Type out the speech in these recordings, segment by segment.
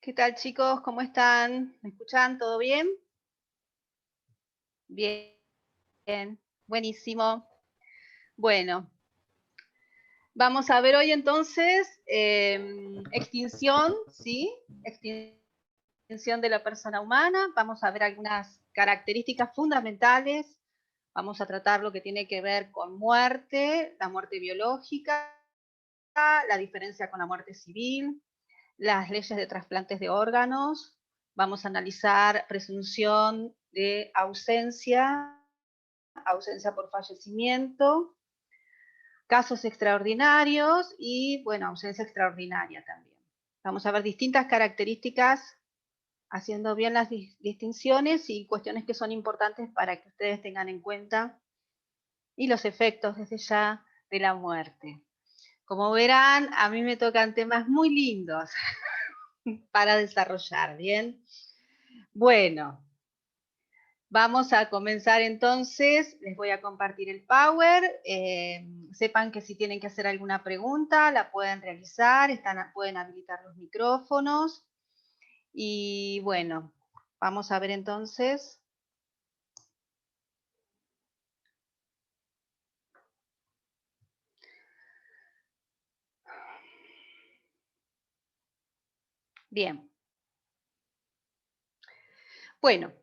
¿Qué tal, chicos? ¿Cómo están? ¿Me escuchan? ¿Todo bien? Bien, buenísimo. Bueno, vamos a ver hoy entonces extinción, ¿sí? Extinción de la persona humana. Vamos a ver algunas características fundamentales. Vamos a tratar lo que tiene que ver con muerte, la muerte biológica, la diferencia con la muerte civil, las leyes de trasplantes de órganos. Vamos a analizar presunción de ausencia por fallecimiento, casos extraordinarios y, bueno, ausencia extraordinaria también. Vamos a ver distintas características haciendo bien las distinciones y cuestiones que son importantes para que ustedes tengan en cuenta y los efectos desde ya de la muerte. Como verán, a mí me tocan temas muy lindos para desarrollar, ¿bien? Bueno, vamos a comenzar entonces, les voy a compartir el Power, sepan que si tienen que hacer alguna pregunta la pueden realizar, pueden habilitar los micrófonos y bueno, vamos a ver entonces. Bien, bueno,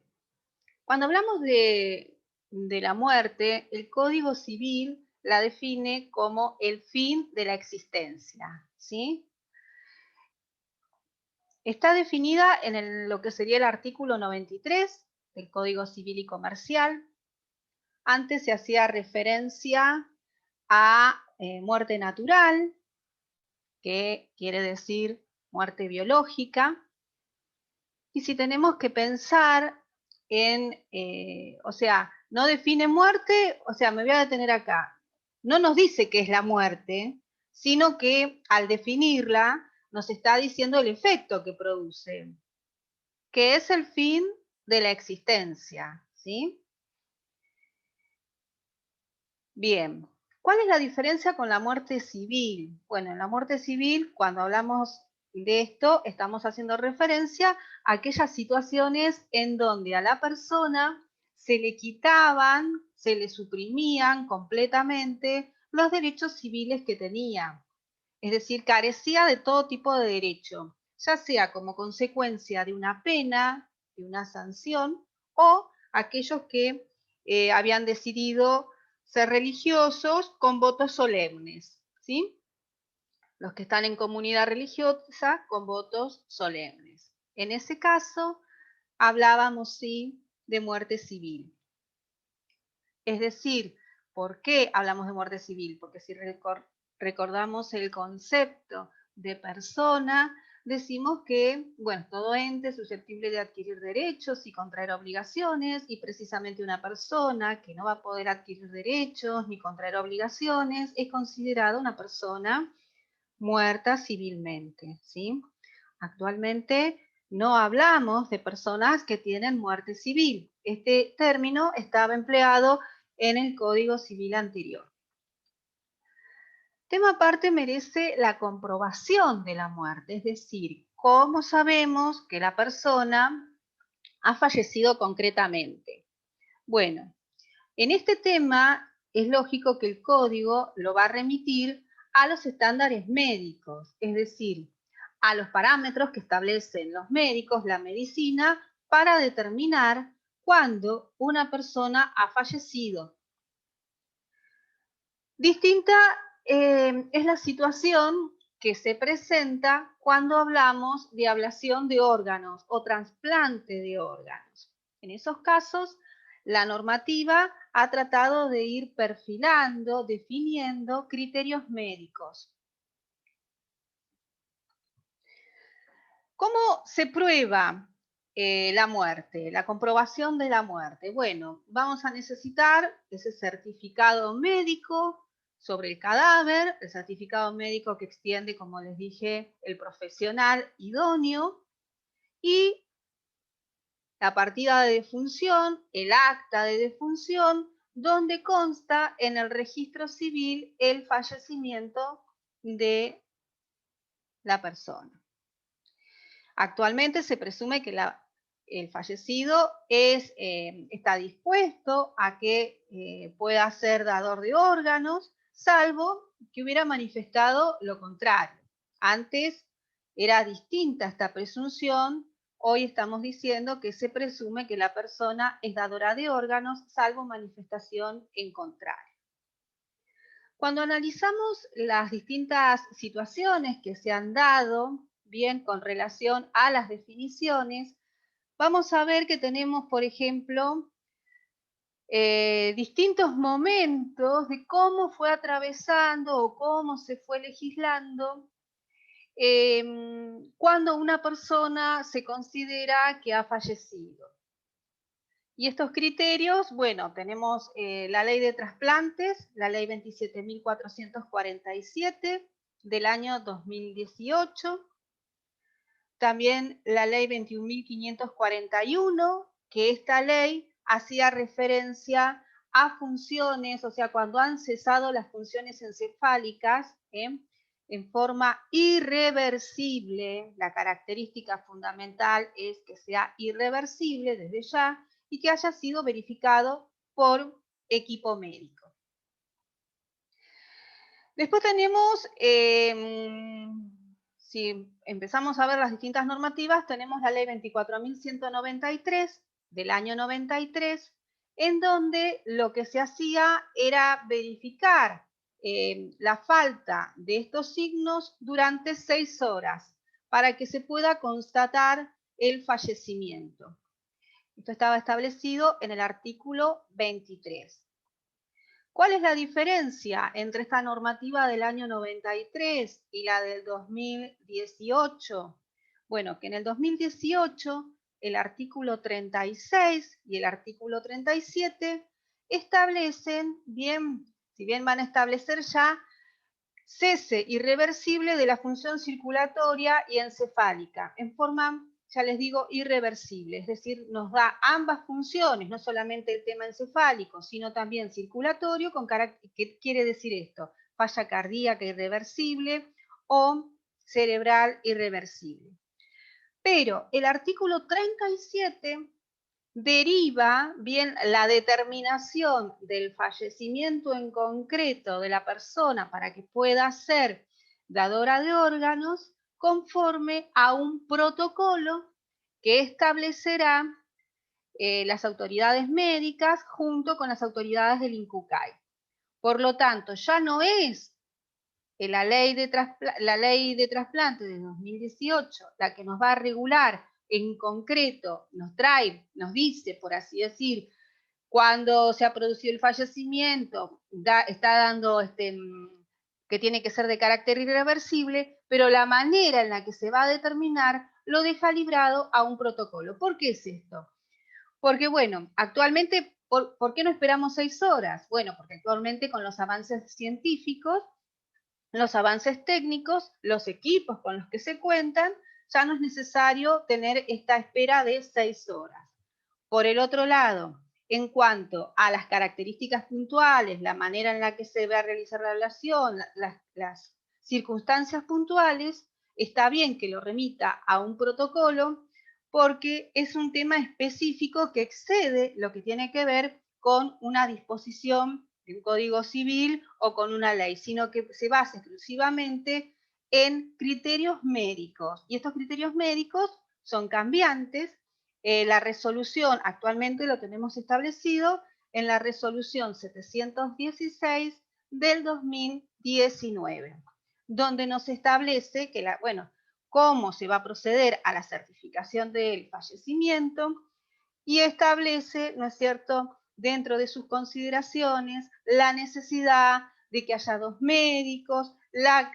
cuando hablamos de la muerte, el Código Civil la define como el fin de la existencia, ¿sí? Está definida en lo que sería el artículo 93 del Código Civil y Comercial. Antes se hacía referencia a muerte natural, que quiere decir muerte biológica. Y si tenemos que pensar o sea, no define muerte, o sea, me voy a detener acá. No nos dice qué es la muerte, sino que al definirla nos está diciendo el efecto que produce, que es el fin de la existencia, ¿sí? Bien, ¿cuál es la diferencia con la muerte civil? Bueno, en la muerte civil, cuando hablamos de esto, estamos haciendo referencia a aquellas situaciones en donde a la persona se le quitaban, se le suprimían completamente los derechos civiles que tenía. Es decir, carecía de todo tipo de derecho, ya sea como consecuencia de una pena, de una sanción, o aquellos que habían decidido ser religiosos con votos solemnes, ¿sí? Los que están en comunidad religiosa con votos solemnes. En ese caso, hablábamos, sí, de muerte civil. Es decir, ¿por qué hablamos de muerte civil? Porque si recordamos el concepto de persona, decimos que, bueno, todo ente susceptible de adquirir derechos y contraer obligaciones, y precisamente una persona que no va a poder adquirir derechos ni contraer obligaciones es considerada una persona muerta civilmente, ¿sí? Actualmente no hablamos de personas que tienen muerte civil. Este término estaba empleado en el Código Civil anterior. Tema aparte merece la comprobación de la muerte, es decir, cómo sabemos que la persona ha fallecido concretamente. Bueno, en este tema es lógico que el código lo va a remitir a los estándares médicos, es decir, a los parámetros que establecen los médicos, la medicina, para determinar cuándo una persona ha fallecido. Distinta es la situación que se presenta cuando hablamos de ablación de órganos o trasplante de órganos. En esos casos, la normativa ha tratado de ir perfilando, definiendo criterios médicos. ¿Cómo se prueba la muerte, la comprobación de la muerte? Bueno, vamos a necesitar ese certificado médico sobre el cadáver, el certificado médico que extiende, como les dije, el profesional idóneo, y la partida de defunción, el acta de defunción, donde consta en el registro civil el fallecimiento de la persona. Actualmente se presume que el fallecido está dispuesto a que pueda ser dador de órganos, salvo que hubiera manifestado lo contrario. Antes era distinta esta presunción, hoy estamos diciendo que se presume que la persona es dadora de órganos, salvo manifestación en contrario. Cuando analizamos las distintas situaciones que se han dado, bien con relación a las definiciones, vamos a ver que tenemos, por ejemplo, distintos momentos de cómo fue atravesando o cómo se fue legislando cuando una persona se considera que ha fallecido. Y estos criterios, bueno, tenemos la ley de trasplantes, la ley 27.447 del año 2018, también la ley 21.541, que esta ley hacía referencia a funciones, o sea, cuando han cesado las funciones encefálicas en forma irreversible, la característica fundamental es que sea irreversible desde ya y que haya sido verificado por equipo médico. Después tenemos, si empezamos a ver las distintas normativas, tenemos la ley 24.193 del año 93, en donde lo que se hacía era verificar la falta de estos signos durante 6 horas para que se pueda constatar el fallecimiento. Esto estaba establecido en el artículo 23. ¿Cuál es la diferencia entre esta normativa del año 93 y la del 2018? Bueno, que en el 2018 el artículo 36 y el artículo 37 establecen, si bien van a establecer ya cese irreversible de la función circulatoria y encefálica, en forma, ya les digo, irreversible, es decir, nos da ambas funciones, no solamente el tema encefálico, sino también circulatorio, con carácter, ¿qué quiere decir esto? Falla cardíaca irreversible o cerebral irreversible. Pero el artículo 37 deriva bien la determinación del fallecimiento en concreto de la persona para que pueda ser dadora de órganos conforme a un protocolo que establecerá las autoridades médicas junto con las autoridades del INCUCAI. Por lo tanto, ya no es la ley de trasplante de 2018 la que nos va a regular en concreto, nos dice, por así decir, cuando se ha producido el fallecimiento, está dando que tiene que ser de carácter irreversible, pero la manera en la que se va a determinar lo deja librado a un protocolo. ¿Por qué es esto? Porque, bueno, actualmente, ¿por qué no esperamos 6 horas? Bueno, porque actualmente con los avances científicos, los avances técnicos, los equipos con los que se cuentan, ya no es necesario tener esta espera de 6 horas. Por el otro lado, en cuanto a las características puntuales, la manera en la que se va a realizar la ablación, las circunstancias puntuales, está bien que lo remita a un protocolo porque es un tema específico que excede lo que tiene que ver con una disposición de un código civil o con una ley, sino que se basa exclusivamente en criterios médicos. Y estos criterios médicos son cambiantes. La resolución actualmente lo tenemos establecido en la resolución 716 del 2019, donde nos establece que cómo se va a proceder a la certificación del fallecimiento y establece, ¿no es cierto?, dentro de sus consideraciones, la necesidad de que haya 2 médicos,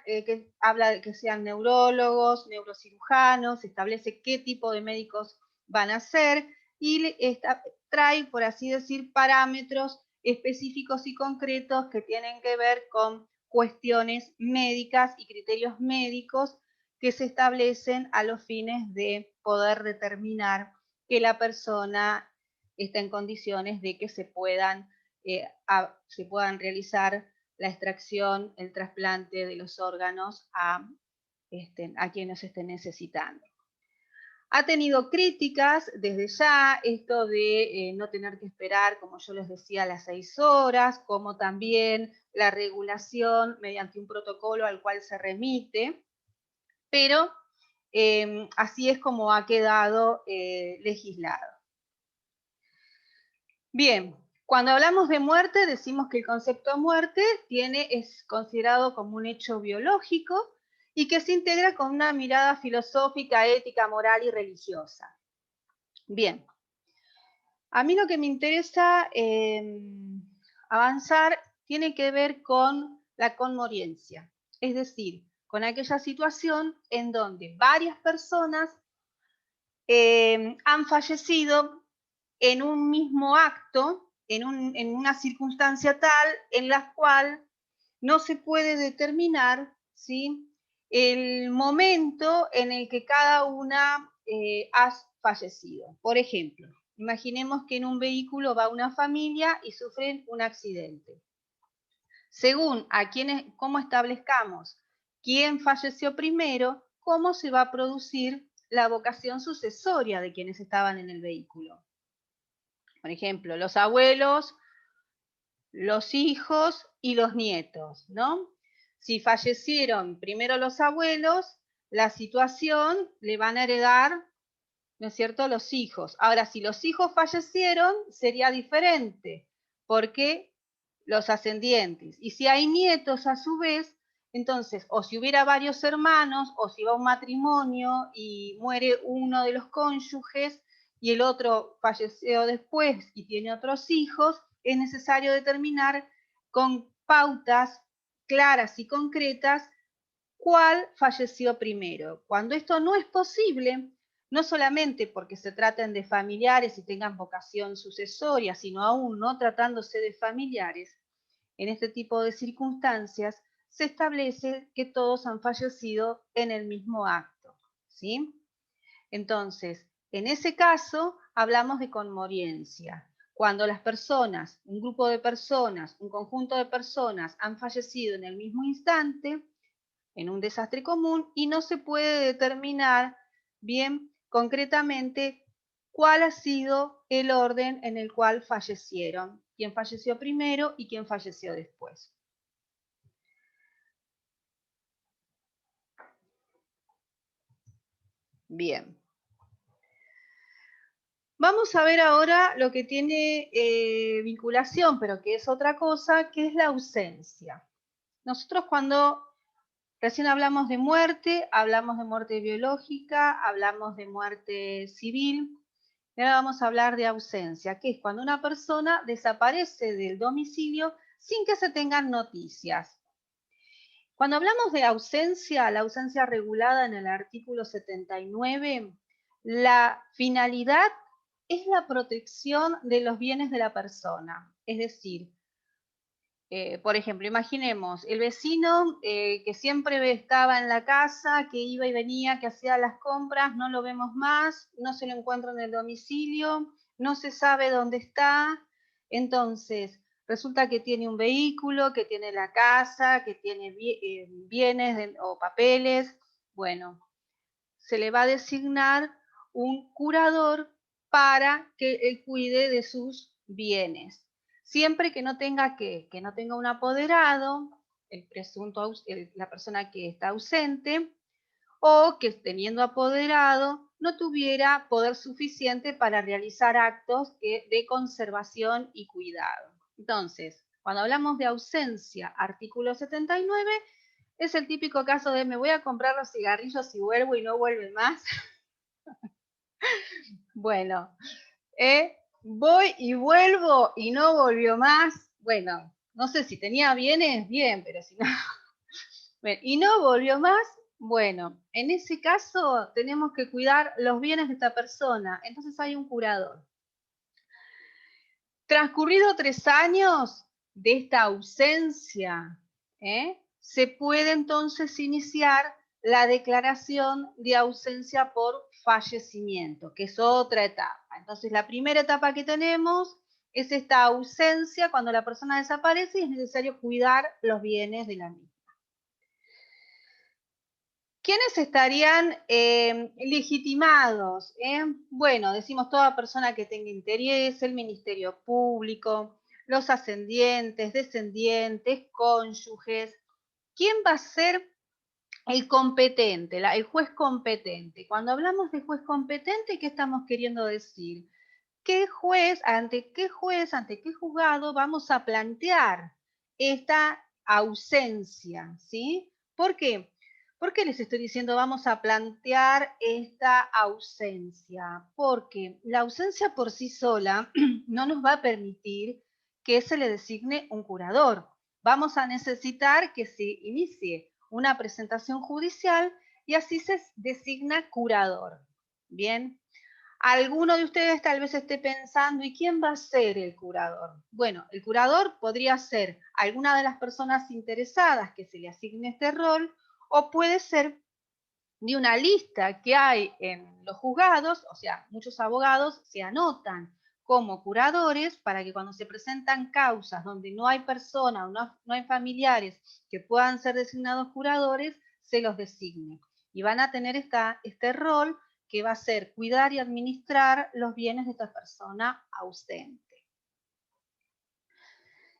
que habla de que sean neurólogos, neurocirujanos, establece qué tipo de médicos van a ser y trae, por así decir, parámetros específicos y concretos que tienen que ver con cuestiones médicas y criterios médicos que se establecen a los fines de poder determinar que la persona está en condiciones de que se puedan realizar la extracción, el trasplante de los órganos a quienes estén necesitando. Ha tenido críticas desde ya, esto de no tener que esperar, como yo les decía, las 6 horas, como también la regulación mediante un protocolo al cual se remite, pero así es como ha quedado legislado. Bien, cuando hablamos de muerte, decimos que el concepto de muerte es considerado como un hecho biológico y que se integra con una mirada filosófica, ética, moral y religiosa. Bien, a mí lo que me interesa avanzar tiene que ver con la conmoriencia, es decir, con aquella situación en donde varias personas han fallecido en un mismo acto, en una circunstancia tal en la cual no se puede determinar, ¿sí?, el momento en el que cada una ha fallecido. Por ejemplo, imaginemos que en un vehículo va una familia y sufren un accidente. Según cómo establezcamos quién falleció primero, cómo se va a producir la vocación sucesoria de quienes estaban en el vehículo. Por ejemplo, los abuelos, los hijos y los nietos, ¿no? Si fallecieron primero los abuelos, la situación le van a heredar, ¿no es cierto?, los hijos. Ahora, si los hijos fallecieron, sería diferente, porque los ascendientes. Y si hay nietos a su vez, entonces, o si hubiera varios hermanos, o si va un matrimonio y muere uno de los cónyuges y el otro falleció después y tiene otros hijos, es necesario determinar con pautas claras y concretas cuál falleció primero. Cuando esto no es posible, no solamente porque se traten de familiares y tengan vocación sucesoria, sino aún no tratándose de familiares, en este tipo de circunstancias se establece que todos han fallecido en el mismo acto, ¿sí? Entonces, en ese caso, hablamos de conmoriencia. Cuando las personas, un grupo de personas, un conjunto de personas han fallecido en el mismo instante, en un desastre común, y no se puede determinar bien concretamente cuál ha sido el orden en el cual fallecieron, quién falleció primero y quién falleció después. Bien. Vamos a ver ahora lo que tiene vinculación, pero que es otra cosa, que es la ausencia. Nosotros cuando recién hablamos de muerte biológica, hablamos de muerte civil, y ahora vamos a hablar de ausencia, que es cuando una persona desaparece del domicilio sin que se tengan noticias. Cuando hablamos de ausencia, la ausencia regulada en el artículo 79, la finalidad es la protección de los bienes de la persona. Es decir, por ejemplo, imaginemos el vecino que siempre estaba en la casa, que iba y venía, que hacía las compras, no lo vemos más, no se lo encuentra en el domicilio, no se sabe dónde está. Entonces, resulta que tiene un vehículo, que tiene la casa, que tiene bienes o papeles. Bueno, se le va a designar un curador para que él cuide de sus bienes. Siempre que no tenga que no tenga un apoderado, el presunto, la persona que está ausente, o que teniendo apoderado no tuviera poder suficiente para realizar actos de conservación y cuidado. Entonces, cuando hablamos de ausencia, artículo 79, es el típico caso de me voy a comprar los cigarrillos y vuelvo y no vuelve más. Bueno, voy y vuelvo y no volvió más. Bueno, no sé si tenía bienes, bien, pero si no. Bueno, y no volvió más. Bueno, en ese caso tenemos que cuidar los bienes de esta persona. Entonces hay un curador. Transcurrido 3 años de esta ausencia, se puede entonces iniciar la declaración de ausencia por fallecimiento, que es otra etapa. Entonces, la primera etapa que tenemos es esta ausencia cuando la persona desaparece y es necesario cuidar los bienes de la misma. ¿Quiénes estarían legitimados? Bueno, decimos toda persona que tenga interés, el Ministerio Público, los ascendientes, descendientes, cónyuges. ¿Quién va a ser el competente, el juez competente? Cuando hablamos de juez competente, ¿qué estamos queriendo decir? Ante qué juzgado vamos a plantear esta ausencia? ¿Sí? ¿Por qué? ¿Por qué les estoy diciendo vamos a plantear esta ausencia? Porque la ausencia por sí sola no nos va a permitir que se le designe un curador. Vamos a necesitar que se inicie una presentación judicial y así se designa curador. Bien. Alguno de ustedes tal vez esté pensando, ¿y quién va a ser el curador? Bueno, el curador podría ser alguna de las personas interesadas que se le asigne este rol, o puede ser de una lista que hay en los juzgados, o sea, muchos abogados se anotan como curadores para que cuando se presentan causas donde no hay personas o no hay familiares que puedan ser designados curadores, se los designe. Y van a tener este rol que va a ser cuidar y administrar los bienes de esta persona ausente.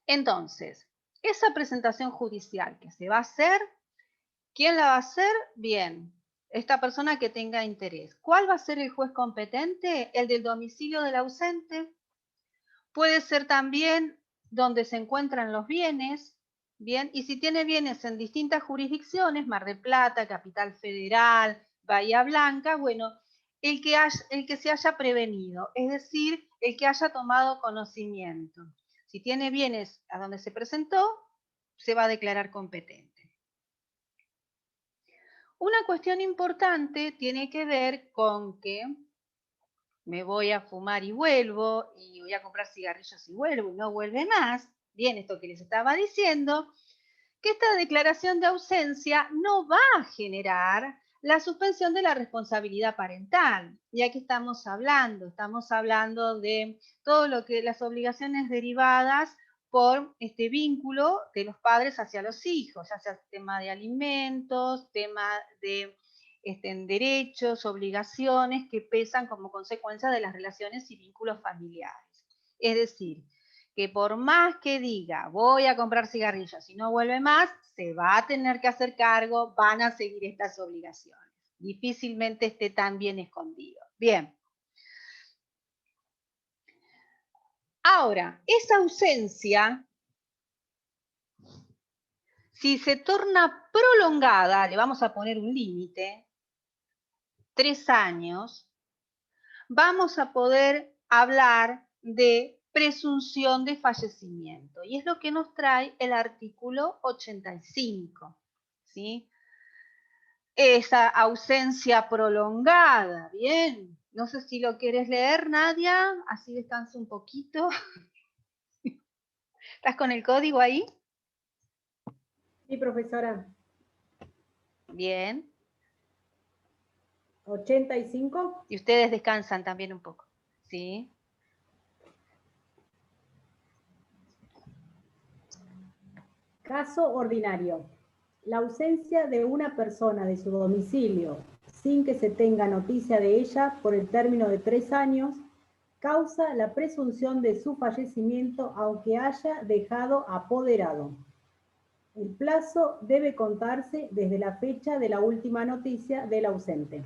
Entonces, esa presentación judicial que se va a hacer, ¿quién la va a hacer? Bien, esta persona que tenga interés. ¿Cuál va a ser el juez competente? El del domicilio del ausente. Puede ser también donde se encuentran los bienes, bien, y si tiene bienes en distintas jurisdicciones, Mar del Plata, Capital Federal, Bahía Blanca, bueno, el que se haya prevenido, es decir, el que haya tomado conocimiento. Si tiene bienes a donde se presentó, se va a declarar competente. Una cuestión importante tiene que ver con que me voy a fumar y vuelvo, y voy a comprar cigarrillos y vuelvo, y no vuelve más. Bien, esto que les estaba diciendo, que esta declaración de ausencia no va a generar la suspensión de la responsabilidad parental. Y aquí estamos hablando de todo lo que las obligaciones derivadas por este vínculo de los padres hacia los hijos, ya sea tema de alimentos, tema de derechos, obligaciones que pesan como consecuencia de las relaciones y vínculos familiares. Es decir, que por más que diga voy a comprar cigarrillos y no vuelve más, se va a tener que hacer cargo, van a seguir estas obligaciones. Difícilmente esté tan bien escondido. Bien. Ahora, esa ausencia, si se torna prolongada, le vamos a poner un límite, 3 años, vamos a poder hablar de presunción de fallecimiento. Y es lo que nos trae el artículo 85, ¿sí? Esa ausencia prolongada, bien. No sé si lo quieres leer, Nadia, así descanso un poquito. ¿Estás con el código ahí? Sí, profesora. Bien. 85. Y ustedes descansan también un poco, ¿sí? Caso ordinario. La ausencia de una persona de su domicilio sin que se tenga noticia de ella por el término de 3 años causa la presunción de su fallecimiento aunque haya dejado apoderado. El plazo debe contarse desde la fecha de la última noticia del ausente.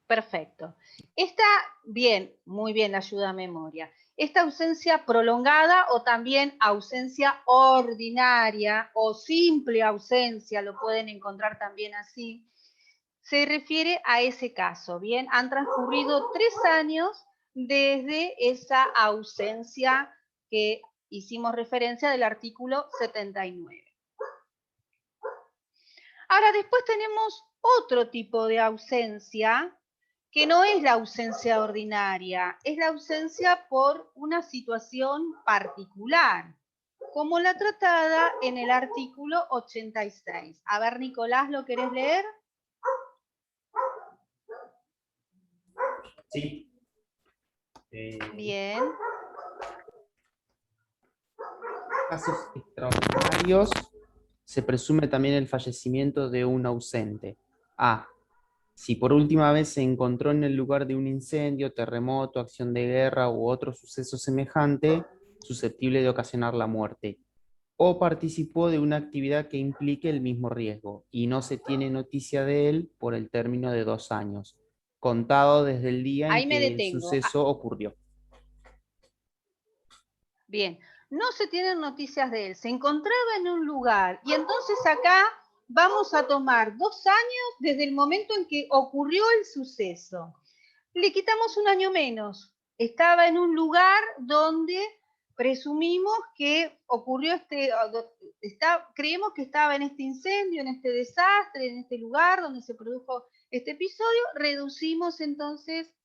Perfecto. Está bien, muy bien la ayuda a memoria. Esta ausencia prolongada o también ausencia ordinaria o simple ausencia, lo pueden encontrar también así, se refiere a ese caso. Bien, han transcurrido 3 años desde esa ausencia que hicimos referencia del artículo 79. Ahora, después tenemos otro tipo de ausencia, que no es la ausencia ordinaria, es la ausencia por una situación particular, como la tratada en el artículo 86. A ver, Nicolás, ¿lo querés leer? Sí. Bien. Casos extraordinarios se presume también el fallecimiento de un ausente. A. Si por última vez se encontró en el lugar de un incendio, terremoto, acción de guerra u otro suceso semejante susceptible de ocasionar la muerte, o participó de una actividad que implique el mismo riesgo, y no se tiene noticia de él por el término de 2 años, contado desde el día en Ahí me que el detengo. suceso ocurrió. Bien, no se tienen noticias de él, se encontraba en un lugar y entonces acá vamos a tomar 2 años desde el momento en que ocurrió el suceso. Le quitamos un año menos, estaba en un lugar donde presumimos que ocurrió creemos que estaba en este incendio, en este desastre, en este lugar donde se produjo este episodio, reducimos entonces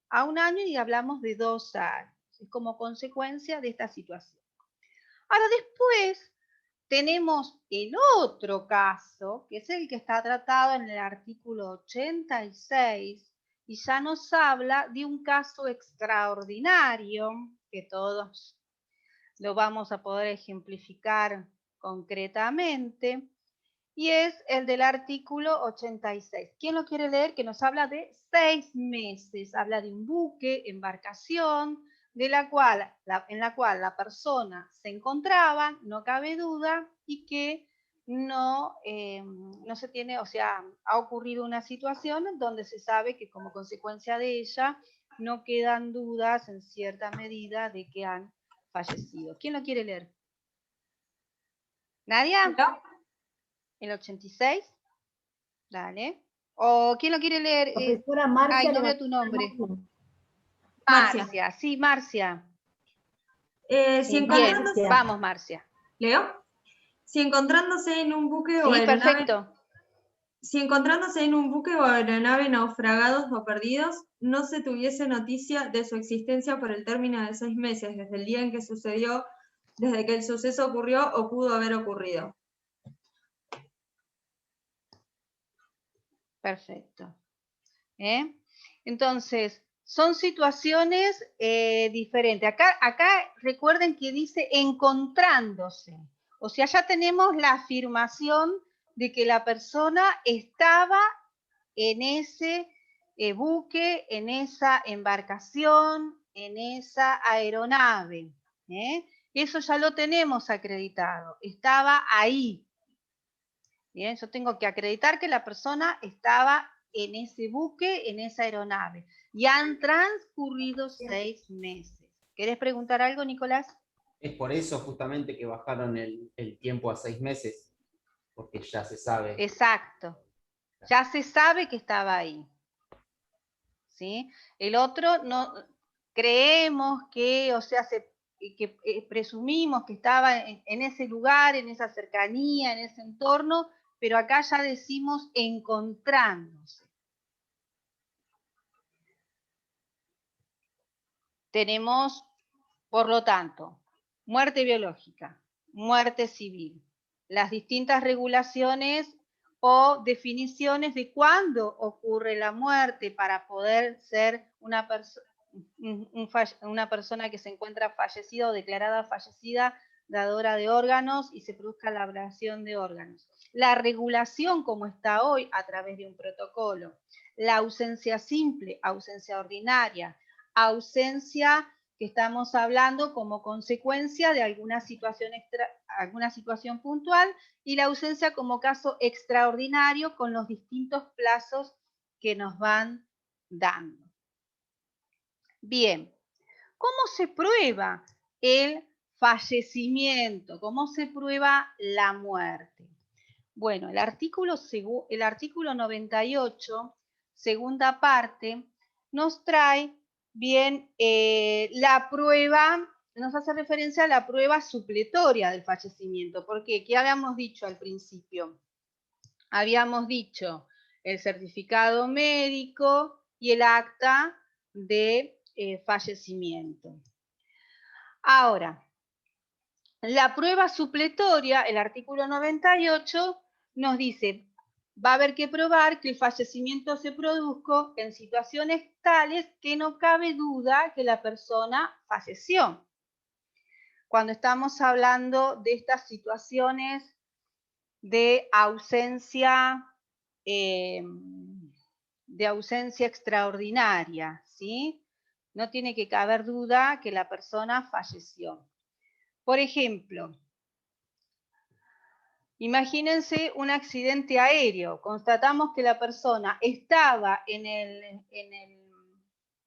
a un año y hablamos de 2 años como consecuencia de esta situación. Ahora después tenemos el otro caso, que es el que está tratado en el artículo 86, y ya nos habla de un caso extraordinario, que todos lo vamos a poder ejemplificar concretamente, y es el del artículo 86. ¿Quién lo quiere leer? Que nos habla de 6 meses, habla de un buque, embarcación, en la cual la persona se encontraba, no cabe duda, y que no se tiene, o sea, ha ocurrido una situación donde se sabe que como consecuencia de ella no quedan dudas en cierta medida de que han fallecido. ¿Quién lo quiere leer? ¿Nadia? ¿No? ¿El 86? Dale. ¿O quién lo quiere leer? Profesora Marcia. Ay, no veo tu nombre. Marcia. Marcia, sí, Marcia. Si encontrándose, Bien, vamos, Marcia. ¿Leo? Si encontrándose en un buque o Sí, aeronave, perfecto. si encontrándose en un buque o aeronave naufragados o perdidos, no se tuviese noticia de su existencia por el término de 6 meses, desde el día en que sucedió, desde que el suceso ocurrió o pudo haber ocurrido. Perfecto. Entonces, son situaciones diferentes. Acá recuerden que dice encontrándose. O sea, ya tenemos la afirmación de que la persona estaba en ese buque, en esa embarcación, en esa aeronave. Eso ya lo tenemos acreditado. Estaba ahí. Bien, yo tengo que acreditar que la persona estaba en ese buque, en esa aeronave. Y han transcurrido 6 meses. ¿Querés preguntar algo, Nicolás? Es por eso justamente que bajaron el tiempo a 6 meses, porque ya se sabe. Exacto. Ya se sabe que estaba ahí. ¿Sí? El otro, no creemos que, o sea, presumimos que estaba en ese lugar, en esa cercanía, en ese entorno, pero acá ya decimos encontrándose. Tenemos, por lo tanto, muerte biológica, muerte civil, las distintas regulaciones o definiciones de cuándo ocurre la muerte para poder ser una persona que se encuentra fallecida o declarada fallecida, dadora de órganos y se produzca la ablación de órganos. La regulación como está hoy a través de un protocolo. La ausencia simple, ausencia ordinaria, ausencia que estamos hablando como consecuencia de alguna situación puntual y la ausencia como caso extraordinario con los distintos plazos que nos van dando. Bien, ¿cómo se prueba el fallecimiento? ¿Cómo se prueba la muerte? Bueno, el artículo 98, segunda parte, nos trae bien la prueba, nos hace referencia a la prueba supletoria del fallecimiento. ¿Por qué? ¿Qué habíamos dicho al principio? Habíamos dicho el certificado médico y el acta de fallecimiento. Ahora, la prueba supletoria, el artículo 98, nos dice, va a haber que probar que el fallecimiento se produjo en situaciones tales que no cabe duda que la persona falleció. Cuando estamos hablando de estas situaciones de ausencia extraordinaria, ¿sí? No tiene que caber duda que la persona falleció. Por ejemplo, imagínense un accidente aéreo. Constatamos que la persona estaba en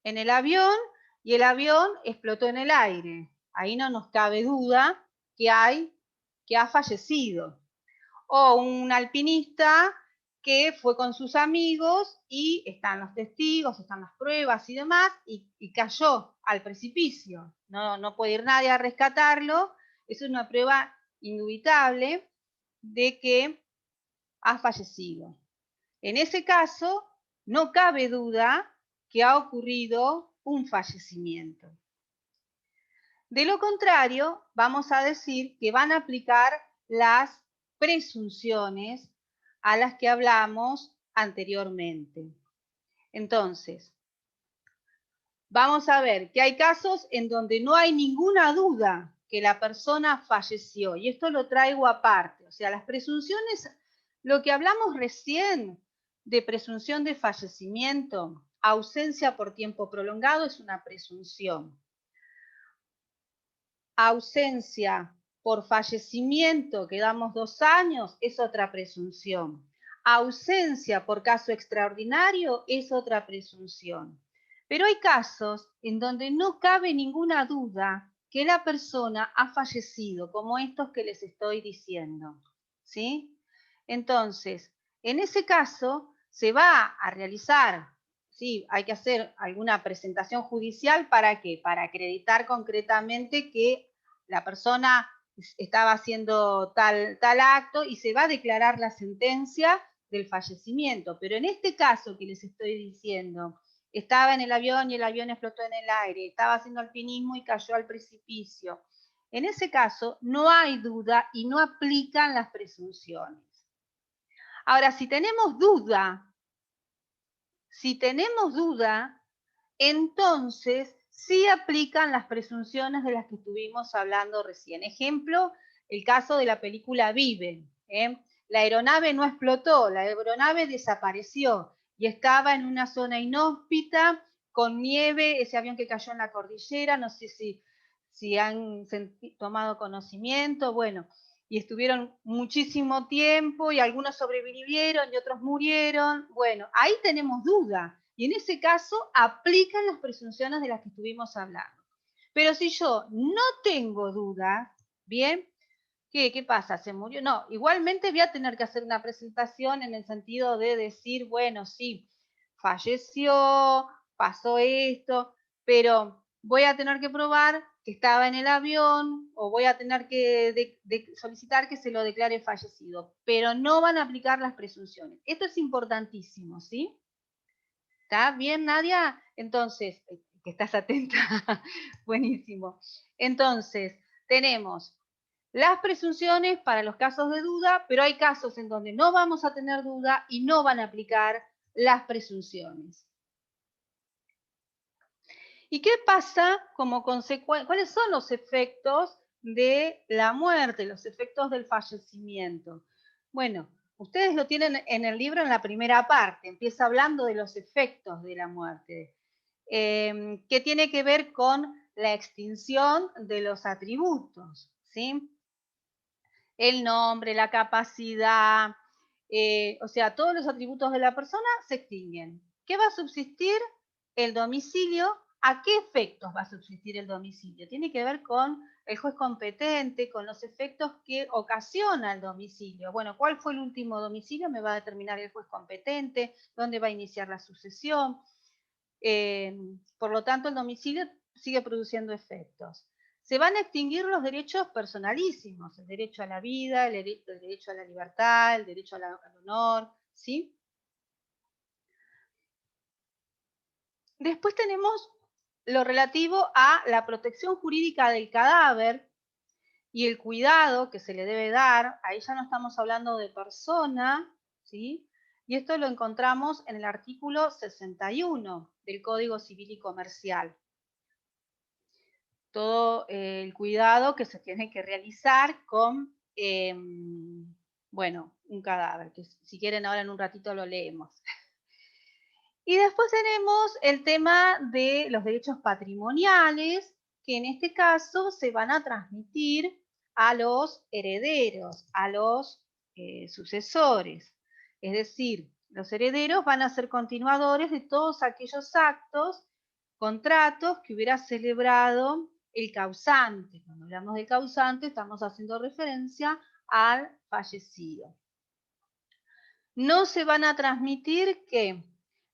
el avión y el avión explotó en el aire. Ahí no nos cabe duda que ha fallecido. O un alpinista que fue con sus amigos y están los testigos, están las pruebas y demás, y cayó al precipicio. No puede ir nadie a rescatarlo. Es una prueba indubitable de que ha fallecido. En ese caso, no cabe duda que ha ocurrido un fallecimiento. De lo contrario, vamos a decir que van a aplicar las presunciones a las que hablamos anteriormente. Entonces, vamos a ver que hay casos en donde no hay ninguna duda que la persona falleció, y esto lo traigo aparte. O sea, las presunciones, lo que hablamos recién de presunción de fallecimiento, ausencia por tiempo prolongado, es una presunción. Ausencia por fallecimiento, quedamos 2 años, es otra presunción. Ausencia por caso extraordinario es otra presunción. Pero hay casos en donde no cabe ninguna duda que la persona ha fallecido, como estos que les estoy diciendo, ¿sí? Entonces, en ese caso se va a realizar, sí, hay que hacer alguna presentación judicial, ¿para qué? Para acreditar concretamente que la persona estaba haciendo tal acto y se va a declarar la sentencia del fallecimiento. Pero en este caso que les estoy diciendo, estaba en el avión y el avión explotó en el aire, estaba haciendo alpinismo y cayó al precipicio. En ese caso no hay duda y no aplican las presunciones. Ahora, si tenemos duda, entonces sí aplican las presunciones de las que estuvimos hablando recién. Ejemplo, el caso de la película Viven. La aeronave no explotó, la aeronave desapareció y estaba en una zona inhóspita, con nieve, ese avión que cayó en la cordillera, no sé si han tomado conocimiento, bueno, y estuvieron muchísimo tiempo y algunos sobrevivieron y otros murieron. Bueno, ahí tenemos duda. Y en ese caso aplican las presunciones de las que estuvimos hablando. Pero si yo no tengo duda, ¿bien? ¿Qué pasa? ¿Se murió? No, igualmente voy a tener que hacer una presentación en el sentido de decir, bueno, sí, falleció, pasó esto, pero voy a tener que probar que estaba en el avión o voy a tener que solicitar que se lo declare fallecido, pero no van a aplicar las presunciones. Esto es importantísimo, ¿sí? ¿Está bien, Nadia? Entonces, que estás atenta, buenísimo. Entonces, tenemos las presunciones para los casos de duda, pero hay casos en donde no vamos a tener duda y no van a aplicar las presunciones. ¿Y qué pasa como consecuencia? ¿Cuáles son los efectos de la muerte, los efectos del fallecimiento? Bueno, ustedes lo tienen en el libro en la primera parte, empieza hablando de los efectos de la muerte, que tiene que ver con la extinción de los atributos, ¿sí? El nombre, la capacidad, o sea, todos los atributos de la persona se extinguen. ¿Qué va a subsistir? El domicilio. ¿A qué efectos va a subsistir el domicilio? Tiene que ver con el juez competente, con los efectos que ocasiona el domicilio. Bueno, ¿cuál fue el último domicilio? Me va a determinar el juez competente, dónde va a iniciar la sucesión. Por lo tanto, el domicilio sigue produciendo efectos. Se van a extinguir los derechos personalísimos, el derecho a la vida, el derecho a la libertad, el derecho al honor, ¿sí? Después tenemos lo relativo a la protección jurídica del cadáver y el cuidado que se le debe dar. Ahí ya no estamos hablando de persona, ¿sí? Y esto lo encontramos en el artículo 61 del Código Civil y Comercial. Todo el cuidado que se tiene que realizar con, Bueno, un cadáver, que si quieren ahora en un ratito lo leemos. Y después tenemos el tema de los derechos patrimoniales, que en este caso se van a transmitir a los herederos, a los sucesores. Es decir, los herederos van a ser continuadores de todos aquellos actos, contratos que hubiera celebrado el causante. Cuando hablamos del causante estamos haciendo referencia al fallecido. No se van a transmitir que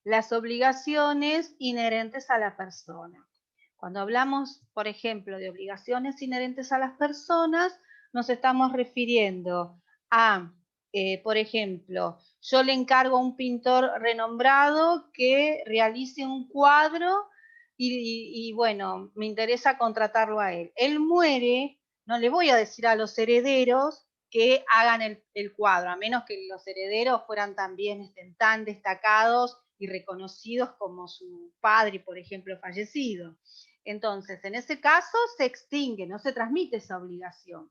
las obligaciones inherentes a la persona. Cuando hablamos, por ejemplo, de obligaciones inherentes a las personas, nos estamos refiriendo a, por ejemplo, yo le encargo a un pintor renombrado que realice un cuadro y bueno, me interesa contratarlo a él. Él muere, no le voy a decir a los herederos que hagan el cuadro, a menos que los herederos fueran también tan destacados y reconocidos como su padre, por ejemplo, fallecido. Entonces, en ese caso se extingue, no se transmite esa obligación.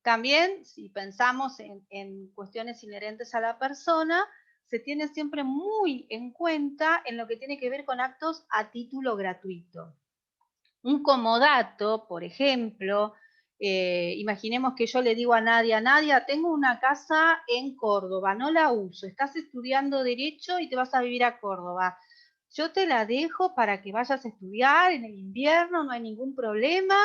También, si pensamos en cuestiones inherentes a la persona, se tiene siempre muy en cuenta en lo que tiene que ver con actos a título gratuito. Un comodato, por ejemplo, imaginemos que yo le digo a Nadia, tengo una casa en Córdoba, no la uso, estás estudiando Derecho y te vas a vivir a Córdoba. Yo te la dejo para que vayas a estudiar en el invierno, no hay ningún problema,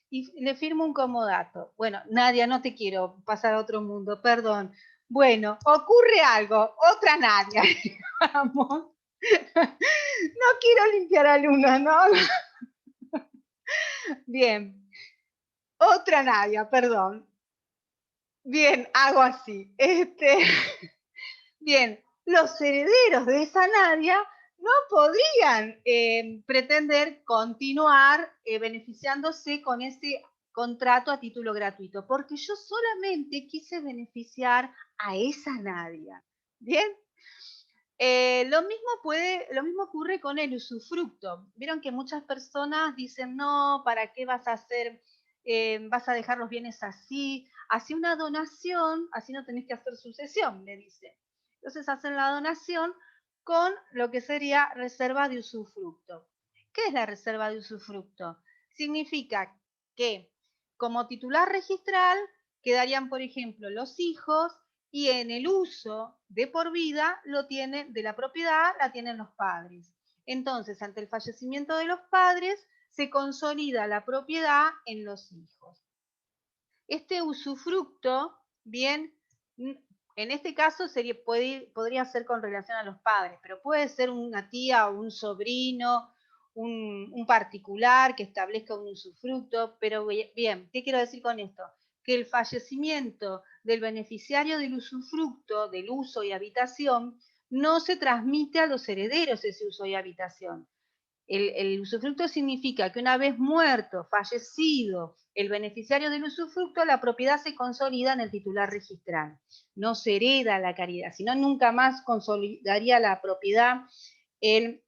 y le firmo un comodato. Bueno, Nadia, no te quiero pasar a otro mundo, perdón. Bueno, ocurre algo, otra Nadia. Vamos. No quiero limpiar alumnos, ¿no? Bien. Otra Nadia, perdón. Bien, hago así. Bien, los herederos de esa Nadia no podrían pretender continuar beneficiándose con ese contrato a título gratuito, porque yo solamente quise beneficiar a esa Nadia. Bien. Lo mismo ocurre con el usufructo. Vieron que muchas personas dicen, no, ¿para qué vas a hacer, vas a dejar los bienes así? Así una donación, así no tenés que hacer sucesión, le dicen. Entonces hacen la donación con lo que sería reserva de usufructo. ¿Qué es la reserva de usufructo? Significa que como titular registral quedarían, por ejemplo, los hijos, y en el uso de por vida de la propiedad la tienen los padres. Entonces, ante el fallecimiento de los padres, se consolida la propiedad en los hijos. Este usufructo, bien, en este caso podría ser con relación a los padres, pero puede ser una tía o un sobrino, un particular que establezca un usufructo, pero bien, ¿qué quiero decir con esto? Que el fallecimiento del beneficiario del usufructo, del uso y habitación, no se transmite a los herederos ese uso y habitación. El usufructo significa que una vez muerto, fallecido, el beneficiario del usufructo, la propiedad se consolida en el titular registral. No se hereda la caridad, sino nunca más consolidaría la propiedad el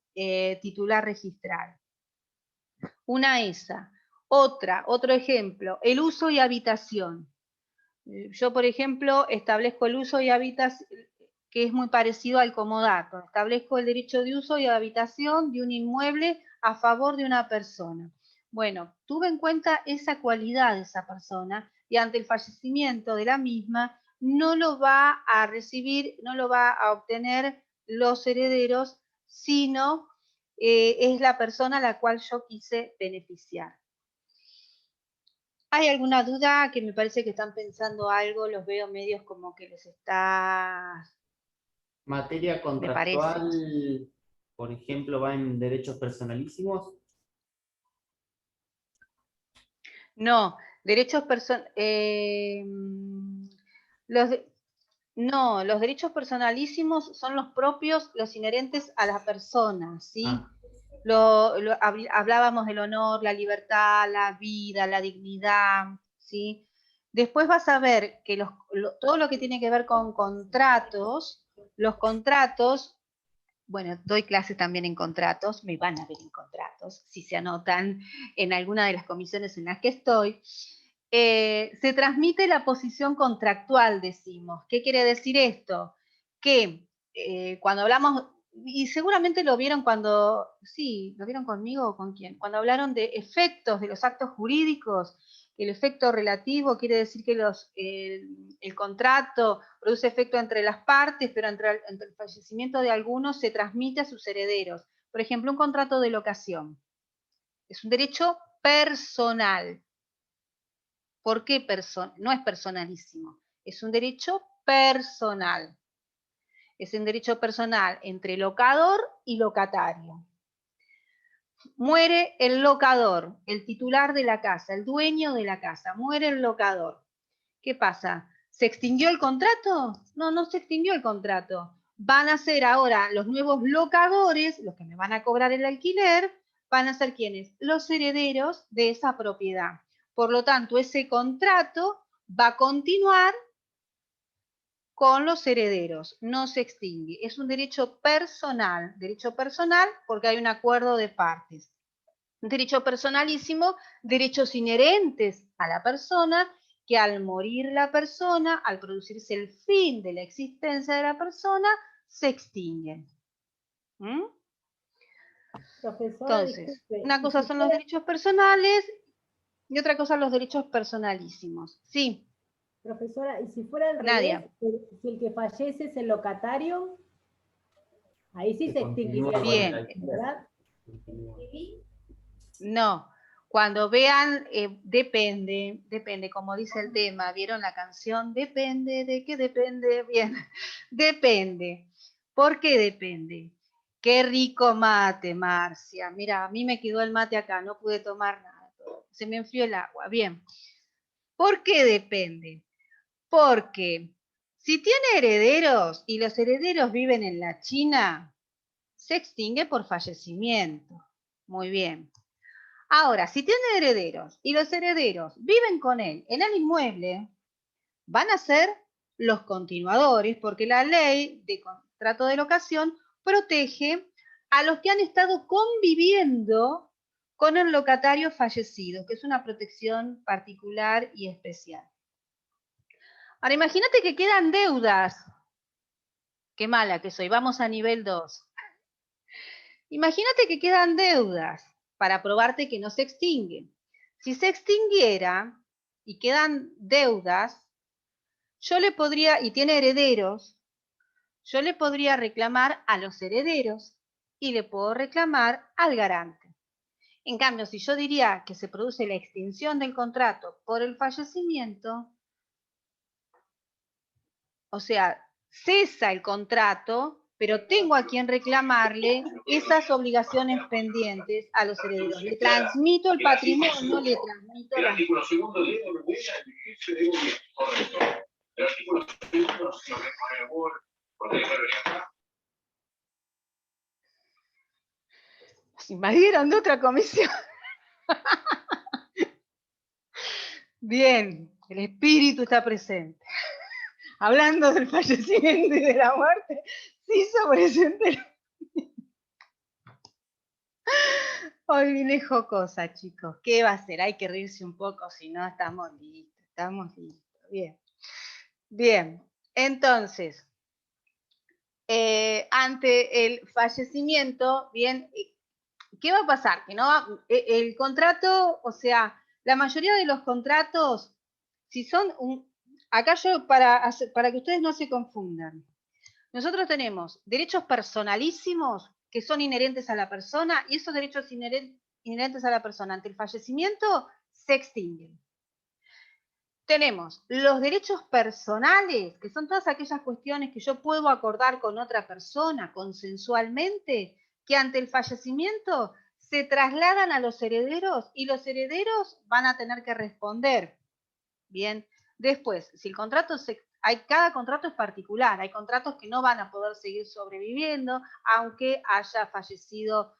titular registral. Una esa. Otro ejemplo, el uso y habitación. Yo, por ejemplo, establezco el uso y habitación, que es muy parecido al comodato. Establezco el derecho de uso y habitación de un inmueble a favor de una persona. Bueno, tuve en cuenta esa cualidad de esa persona y ante el fallecimiento de la misma no lo va a recibir, no lo va a obtener los herederos, sino es la persona a la cual yo quise beneficiar. ¿Hay alguna duda? Que me parece que están pensando algo, los veo medios como que les está... Materia Me parece. contractual, por ejemplo, va en derechos personalísimos. No, derechos no, los derechos personalísimos son los propios, los inherentes a la persona, ¿sí? Ah. Hablábamos del honor, la libertad, la vida, la dignidad, ¿sí? Después vas a ver que todo lo que tiene que ver con contratos, los contratos, bueno, doy clases también en contratos, me van a ver en contratos, si se anotan en alguna de las comisiones en las que estoy. se transmite la posición contractual, decimos. ¿Qué quiere decir esto? Que cuando hablamos, y seguramente lo vieron cuando, sí, ¿lo vieron conmigo o con quién? Cuando hablaron de efectos de los actos jurídicos, el efecto relativo quiere decir que el contrato produce efecto entre las partes, pero entre el fallecimiento de algunos se transmite a sus herederos. Por ejemplo, un contrato de locación. Es un derecho personal. ¿Por qué no es personalísimo? Es un derecho personal. Es un derecho personal entre locador y locatario. Muere el locador, el titular de la casa, el dueño de la casa. Muere el locador. ¿Qué pasa? ¿Se extinguió el contrato? No, no se extinguió el contrato. Van a ser ahora los nuevos locadores, los que me van a cobrar el alquiler, van a ser ¿quiénes? Los herederos de esa propiedad. Por lo tanto, ese contrato va a continuar con los herederos, no se extingue. Es un derecho personal porque hay un acuerdo de partes. Un derecho personalísimo, derechos inherentes a la persona, que al morir la persona, al producirse el fin de la existencia de la persona, se extinguen. ¿Mm? Profesora, Entonces, disculpe, una y cosa si son los fuera, derechos personales y otra cosa los derechos personalísimos. Sí, profesora, y si fuera al revés, Nadia. si el que fallece es el locatario, ahí sí se extinguiría el Bien. contrato, ¿verdad? No, cuando vean, depende, como dice el tema, ¿vieron la canción? Depende, ¿de qué depende? Bien, depende. ¿Por qué depende? Qué rico mate, Marcia. Mira, a mí me quedó el mate acá, no pude tomar nada. Se me enfrió el agua. Bien. ¿Por qué depende? Porque si tiene herederos y los herederos viven en la China, se extingue por fallecimiento. Muy bien. Ahora, si tiene herederos y los herederos viven con él en el inmueble, van a ser los continuadores, porque la ley de contrato de locación protege a los que han estado conviviendo con el locatario fallecido, que es una protección particular y especial. Ahora, imagínate que quedan deudas. Qué mala que soy, vamos a nivel 2. Imagínate que quedan deudas para probarte que no se extinguen. Si se extinguiera y quedan deudas, yo le podría, y tiene herederos, yo le podría reclamar a los herederos y le puedo reclamar al garante. En cambio, si yo diría que se produce la extinción del contrato por el fallecimiento, o sea, cesa el contrato, pero tengo a quien reclamarle esas obligaciones pendientes a los herederos. Le transmito el patrimonio, le transmito El la... artículo segundo de la Noruega se debe correcto. El artículo segundo lo que pone el Word, porque venía acá. Nos invadieron de otra comisión. Bien, el espíritu está presente. Hablando del fallecimiento y de la muerte, se hizo presente. Hoy vine jocosa, chicos. ¿Qué va a ser? Hay que reírse un poco, si no estamos listos. Estamos listos. Bien. Bien. Entonces, ante el fallecimiento, bien, ¿qué va a pasar? Que no el contrato, o sea, la mayoría de los contratos, si son acá yo para que ustedes no se confundan. Nosotros tenemos derechos personalísimos que son inherentes a la persona y esos derechos inherentes a la persona ante el fallecimiento se extinguen. Tenemos los derechos personales, que son todas aquellas cuestiones que yo puedo acordar con otra persona consensualmente, que ante el fallecimiento se trasladan a los herederos y los herederos van a tener que responder. Bien, después, si el contrato cada contrato es particular, hay contratos que no van a poder seguir sobreviviendo, aunque haya fallecido,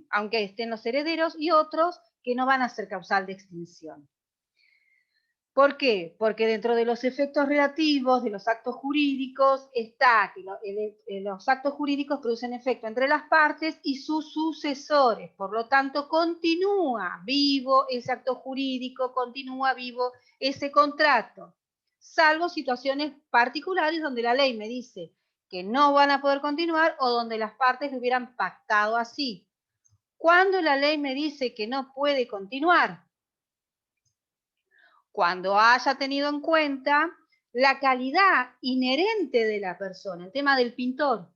aunque estén los herederos, y otros que no van a ser causal de extinción. ¿Por qué? Porque dentro de los efectos relativos de los actos jurídicos está que los actos jurídicos producen efecto entre las partes y sus sucesores. Por lo tanto, continúa vivo ese acto jurídico, continúa vivo ese contrato, salvo situaciones particulares donde la ley me dice que no van a poder continuar o donde las partes lo hubieran pactado así. ¿Cuándo la ley me dice que no puede continuar? Cuando haya tenido en cuenta la calidad inherente de la persona, el tema del pintor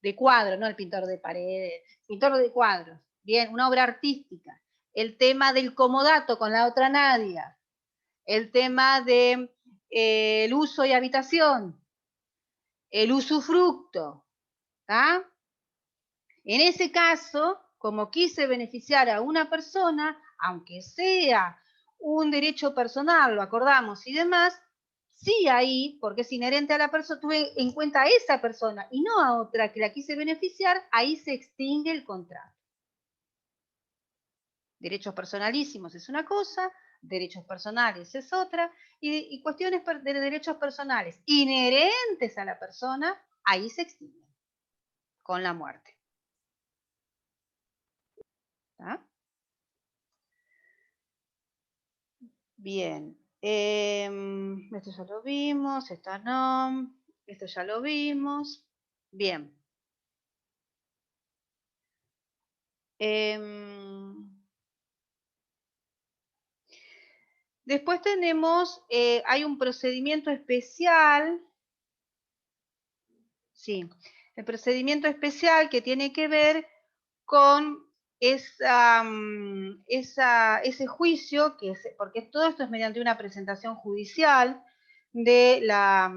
de cuadros, no el pintor de paredes, pintor de cuadros, bien, una obra artística, el tema del comodato con la otra Nadia, el tema de el uso y habitación, el usufructo, ¿tá? En ese caso, como quise beneficiar a una persona, aunque sea un derecho personal, lo acordamos y demás, sí ahí, porque es inherente a la persona, tuve en cuenta a esa persona y no a otra que la quise beneficiar, ahí se extingue el contrato. Derechos personalísimos es una cosa, derechos personales es otra, y cuestiones de derechos personales inherentes a la persona, ahí se extinguen con la muerte. ¿Tá? Bien, esto ya lo vimos, esto no, esto ya lo vimos. Bien. Después tenemos, hay un procedimiento especial. Sí, el procedimiento especial que tiene que ver con ese juicio, porque todo esto es mediante una presentación judicial de la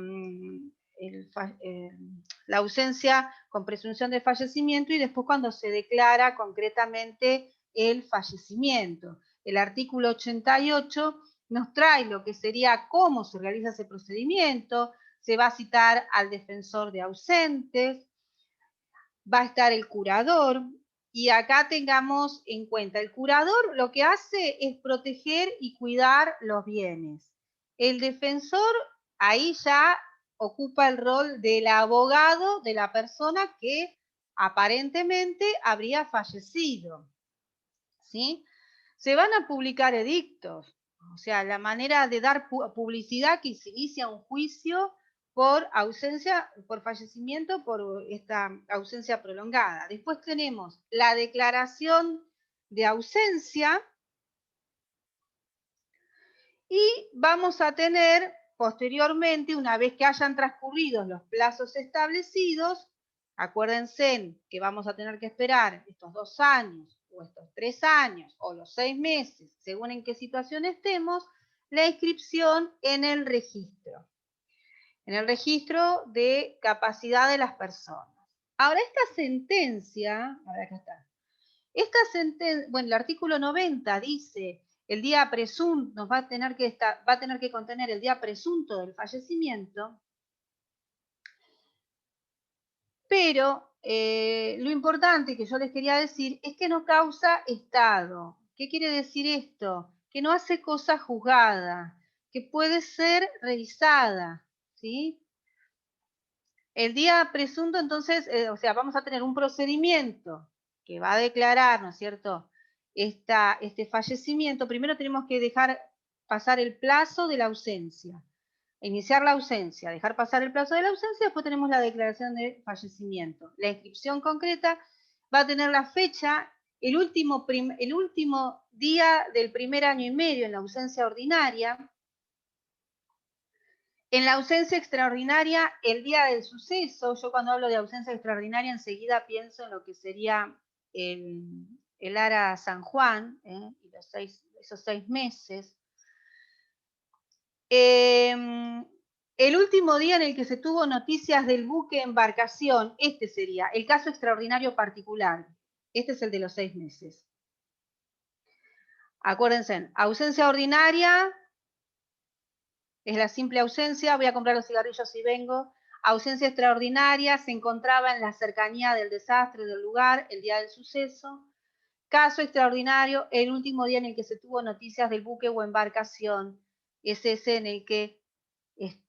ausencia con presunción de fallecimiento y después cuando se declara concretamente el fallecimiento. El artículo 88 nos trae lo que sería cómo se realiza ese procedimiento, se va a citar al defensor de ausentes, va a estar el curador, y acá tengamos en cuenta, el curador lo que hace es proteger y cuidar los bienes. El defensor ahí ya ocupa el rol del abogado de la persona que aparentemente habría fallecido, ¿sí? Se van a publicar edictos, o sea, la manera de dar publicidad que se inicia un juicio por ausencia, por fallecimiento, por esta ausencia prolongada. Después tenemos la declaración de ausencia y vamos a tener posteriormente, una vez que hayan transcurrido los plazos establecidos, acuérdense que vamos a tener que esperar estos 2 años o estos 3 años o los 6 meses, según en qué situación estemos, la inscripción en el registro de capacidad de las personas. Ahora, esta sentencia, a ver, acá está. Esta sentencia, bueno, el artículo 90 dice, el día presunto, va a tener que contener el día presunto del fallecimiento, pero lo importante que yo les quería decir es que no causa estado. ¿Qué quiere decir esto? Que no hace cosa juzgada, que puede ser revisada, ¿sí? El día presunto, entonces, o sea, vamos a tener un procedimiento que va a declarar, ¿no es cierto?, este fallecimiento. Primero tenemos que dejar pasar el plazo de la ausencia, iniciar la ausencia, dejar pasar el plazo de la ausencia, después tenemos la declaración de fallecimiento. La inscripción concreta va a tener la fecha, el último día del primer año y medio en la ausencia ordinaria. En la ausencia extraordinaria, el día del suceso, yo cuando hablo de ausencia extraordinaria enseguida pienso en lo que sería el Ara San Juan, y esos 6 meses. El último día en el que se tuvo noticias del buque embarcación, este sería el caso extraordinario particular. Este es el de los 6 meses. Acuérdense, ausencia ordinaria es la simple ausencia, voy a comprar los cigarrillos y vengo. Ausencia extraordinaria, se encontraba en la cercanía del desastre del lugar, el día del suceso. Caso extraordinario, el último día en el que se tuvo noticias del buque o embarcación. es ese en el que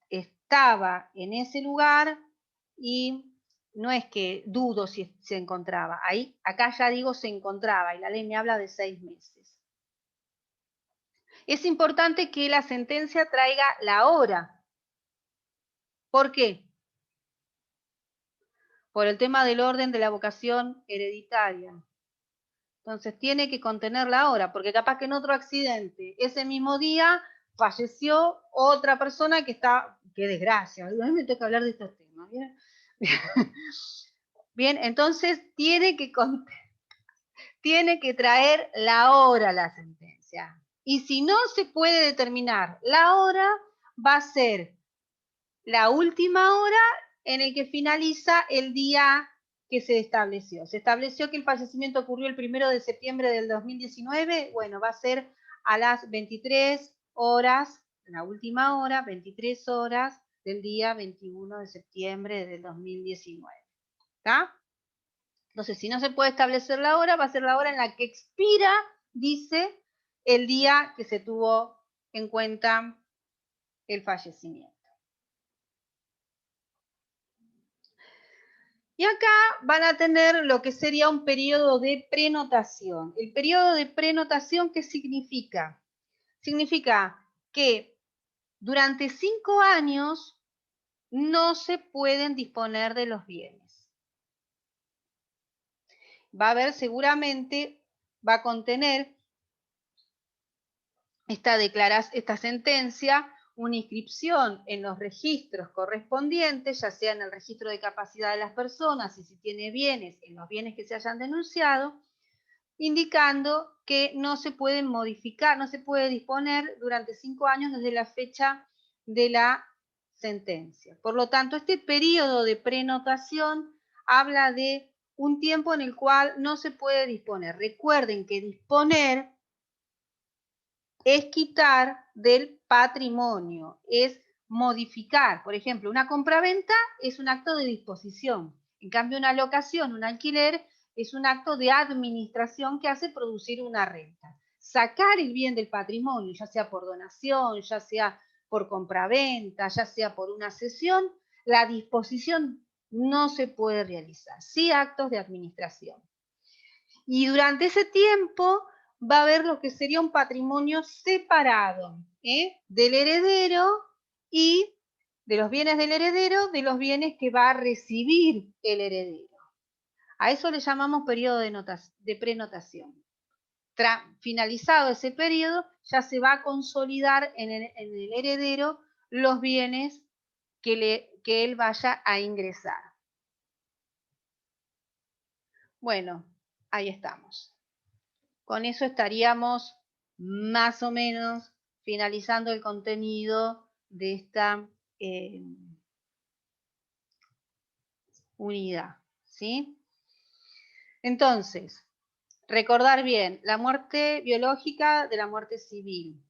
estaba en ese lugar y no es que dudo si se encontraba. Ahí, acá ya digo se encontraba y la ley me habla de 6 meses. Es importante que la sentencia traiga la hora. ¿Por qué? Por el tema del orden de la vocación hereditaria. Entonces tiene que contener la hora, porque capaz que en otro accidente, ese mismo día, falleció otra persona que está, qué desgracia, a mí me toca hablar de estos temas, ¿bien? Bien, entonces tiene que traer la hora la sentencia. Y si no se puede determinar la hora, va a ser la última hora en el que finaliza el día que se estableció. Se estableció que el fallecimiento ocurrió el 1 de septiembre del 2019, bueno, va a ser a las 23 horas, la última hora, 23 horas del día 21 de septiembre del 2019. ¿Está? Entonces, si no se puede establecer la hora, va a ser la hora en la que expira, dice, el día que se tuvo en cuenta el fallecimiento. Y acá van a tener lo que sería un periodo de prenotación. El periodo de prenotación, ¿qué significa? Significa que durante 5 años no se pueden disponer de los bienes. Va a haber seguramente, va a contener esta sentencia una inscripción en los registros correspondientes, ya sea en el registro de capacidad de las personas y si tiene bienes, en los bienes que se hayan denunciado, indicando que no se pueden modificar, no se puede disponer durante 5 años desde la fecha de la sentencia. Por lo tanto, este periodo de prenotación habla de un tiempo en el cual no se puede disponer. Recuerden que disponer es quitar del patrimonio, es modificar. Por ejemplo, una compraventa es un acto de disposición. En cambio, una locación, un alquiler, es un acto de administración que hace producir una renta. Sacar el bien del patrimonio, ya sea por donación, ya sea por compraventa, ya sea por una cesión, la disposición no se puede realizar. Sí actos de administración. Y durante ese tiempo va a haber lo que sería un patrimonio separado del heredero y de los bienes del heredero, de los bienes que va a recibir el heredero. A eso le llamamos periodo de prenotación. Finalizado ese periodo, ya se va a consolidar en el heredero los bienes que él vaya a ingresar. Bueno, ahí estamos. Con eso estaríamos más o menos finalizando el contenido de esta unidad, ¿sí? Entonces, recordar bien la muerte biológica de la muerte civil,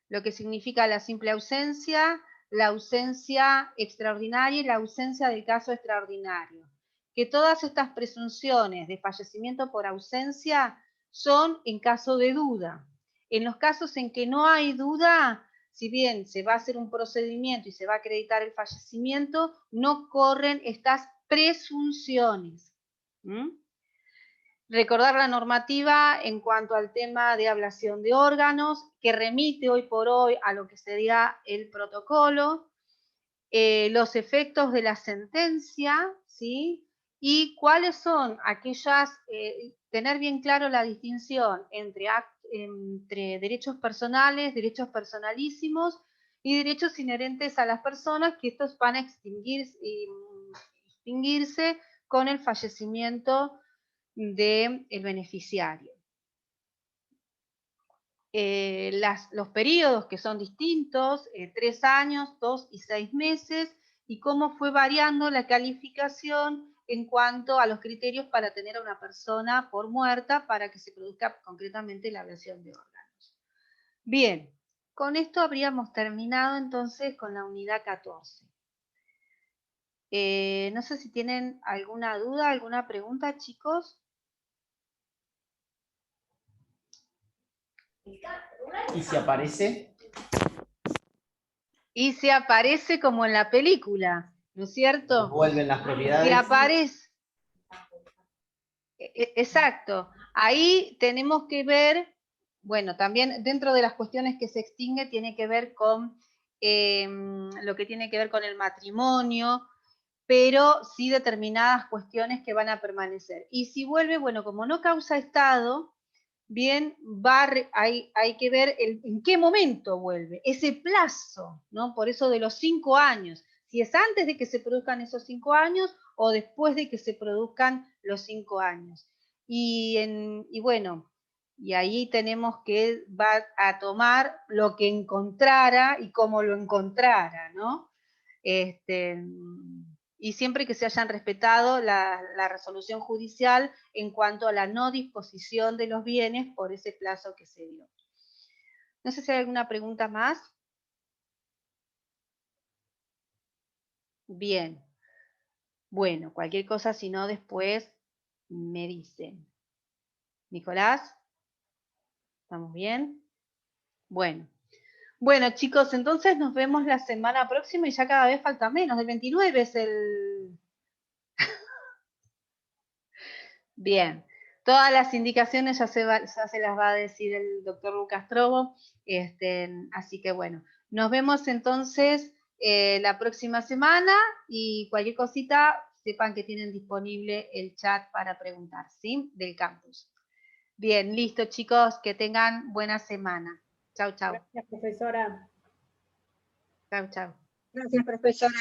lo que significa la simple ausencia, la ausencia extraordinaria y la ausencia del caso extraordinario. Que todas estas presunciones de fallecimiento por ausencia son en caso de duda. En los casos en que no hay duda, si bien se va a hacer un procedimiento y se va a acreditar el fallecimiento, no corren estas presunciones. Recordar la normativa en cuanto al tema de ablación de órganos, que remite hoy por hoy a lo que sería el protocolo, los efectos de la sentencia, ¿sí? Y cuáles son aquellas, tener bien claro la distinción entre derechos personales, derechos personalísimos y derechos inherentes a las personas, que estos van a extinguirse con el fallecimiento del beneficiario. Los periodos que son distintos, 3 años, 2 y 6 meses, y cómo fue variando la calificación en cuanto a los criterios para tener a una persona por muerta para que se produzca concretamente la ablación de órganos. Bien, con esto habríamos terminado entonces con la unidad 14. No sé si tienen alguna duda, alguna pregunta, chicos. ¿Y si aparece? Y se aparece como en la película, ¿no es cierto? Vuelven las propiedades. Se aparece. Exacto. Ahí tenemos que ver, bueno, también dentro de las cuestiones que se extingue tiene que ver con lo que tiene que ver con el matrimonio, pero sí determinadas cuestiones que van a permanecer. Y si vuelve, bueno, como no causa estado, bien, hay que ver en qué momento vuelve, ese plazo, ¿no? Por eso de los 5 años, si es antes de que se produzcan esos 5 años o después de que se produzcan los 5 años. Y bueno, y ahí tenemos que va a tomar lo que encontrara y cómo lo encontrara, ¿no? Y siempre que se hayan respetado la resolución judicial en cuanto a la no disposición de los bienes por ese plazo que se dio. No sé si hay alguna pregunta más. Bien. Bueno, cualquier cosa, si no, después me dicen. Nicolás, ¿estamos bien? Bueno. Bueno, chicos, entonces nos vemos la semana próxima y ya cada vez falta menos. El 29 es el... Bien. Todas las indicaciones ya se las va a decir el doctor Lucas Trobo. Así que bueno, nos vemos entonces la próxima semana y cualquier cosita sepan que tienen disponible el chat para preguntar, ¿sí? Del campus. Bien, listo chicos, que tengan buena semana. Chau, chau. Gracias, profesora. Chau, chau. Gracias, profesora.